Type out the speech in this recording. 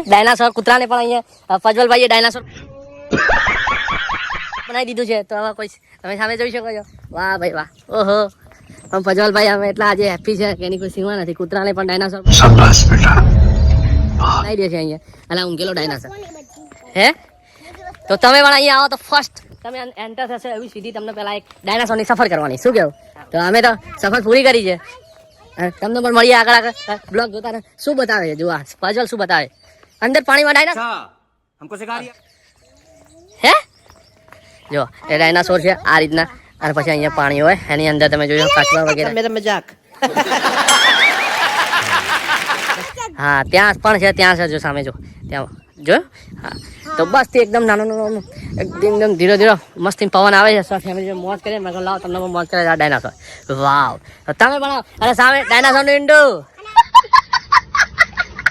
Dinosaur કૂતરાને પણ અહીંયા ફજલભાઈએ ડાયનાસોર બનાવી દીધું છે. તો હવે કોઈ તમે સામે જોઈ શકો છો. વાહ ભાઈ વાહ, ઓહો. પણ ફજલભાઈ અમે એટલા આજે હેપી છે કે એની કોઈ સીમા નથી. કૂતરાને પણ ડાયનાસોર બનાવી દે છે અહીંયા. અને ઊંઘેલો ડાયનાસોર હે. તો તમે પણ અહીંયા આવો તો ફર્સ્ટ તમે એન્ટર થશે એવી સીધી તમને પેલા એક ડાયનાસોરની સફર કરવાની. શું કેવું? તો અમે તો સફર પૂરી કરી છે. તમને પણ મળીએ આગળ આગળ બ્લોગ જોતા રહે. શું બતાવે છે જોવા ફજલ શું બતાવે અંદર પાણીમાં ડાયનાસોર હે. જો એ ડાયનાસોર છે આ રીતના. અને પછી અહીંયા પાણી હોય એની અંદર તમે જોયો કાચબા વગેરે મજાક. હા ત્યાં પણ છે, ત્યાં છે જો સામે જો ત્યાં જો. હા તો બસ તે એકદમ નાનો નાનો એકદમ ધીરે ધીરે મસ્ત પવન આવે છે. ફેમિલી મોજ કરીએ. મેં કહું લાવો તમને પણ મોજ કરે ડાયનાસોર. વાવ તમે પણ અરે સામે ડાયનાસોર નું ઈંડું